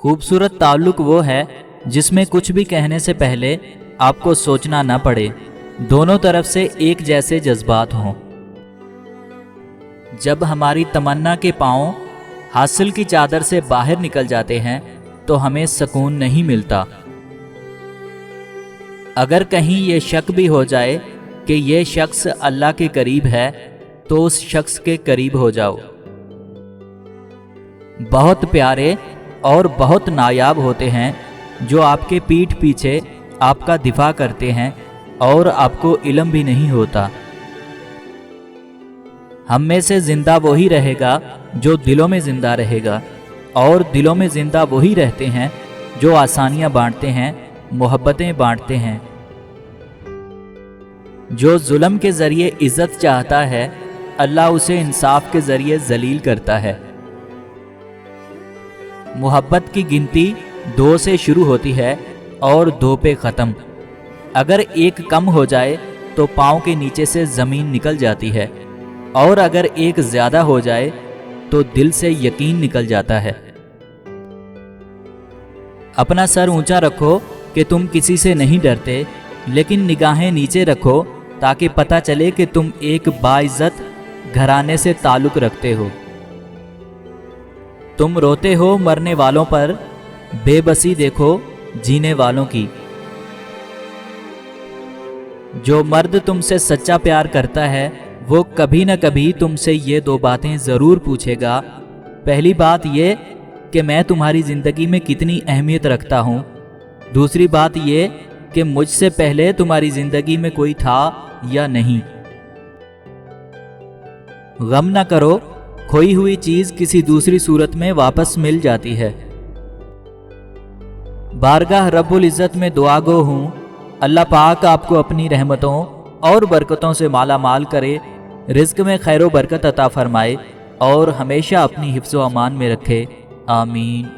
खूबसूरत ताल्लुक वो है जिसमें कुछ भी कहने से पहले आपको सोचना न पड़े, दोनों तरफ से एक जैसे जज्बात हों। जब हमारी तमन्ना के पांव हासिल की चादर से बाहर निकल जाते हैं तो हमें सुकून नहीं मिलता। अगर कहीं ये शक भी हो जाए कि ये शख्स अल्लाह के करीब है तो उस शख्स के करीब हो जाओ। बहुत प्यारे और बहुत नायाब होते हैं जो आपके पीठ पीछे आपका दिफा करते हैं और आपको इल्म भी नहीं होता। हम में से जिंदा वही रहेगा जो दिलों में जिंदा रहेगा, और दिलों में जिंदा वही रहते हैं जो आसानियां बांटते हैं, मोहब्बतें बांटते हैं। जो जुल्म के जरिए इज्जत चाहता है, अल्लाह उसे इंसाफ के जरिए जलील करता है। मोहब्बत की गिनती 2 से शुरू होती है और 2 पे ख़त्म। अगर एक कम हो जाए तो पाँव के नीचे से ज़मीन निकल जाती है, और अगर एक ज़्यादा हो जाए तो दिल से यकीन निकल जाता है। अपना सर ऊंचा रखो कि तुम किसी से नहीं डरते, लेकिन निगाहें नीचे रखो ताकि पता चले कि तुम एक बाइज्जत घराने से ताल्लुक़ रखते हो। तुम रोते हो मरने वालों पर, बेबसी देखो जीने वालों की। जो मर्द तुमसे सच्चा प्यार करता है वो कभी न कभी तुमसे ये 2 बातें ज़रूर पूछेगा। पहली बात ये कि मैं तुम्हारी ज़िंदगी में कितनी अहमियत रखता हूँ। दूसरी बात ये कि मुझसे पहले तुम्हारी ज़िंदगी में कोई था या नहीं। गम न करो, खोई हुई चीज़ किसी दूसरी सूरत में वापस मिल जाती है। बारगाह रब्बुल इज़्ज़त में दुआ गो हूँ, अल्लाह पाक आपको अपनी रहमतों और बरकतों से माला माल करे, रिज़्क़ में खैर व बरकत अता फरमाए और हमेशा अपनी हिफ्ज़ व अमान में रखे। आमीन।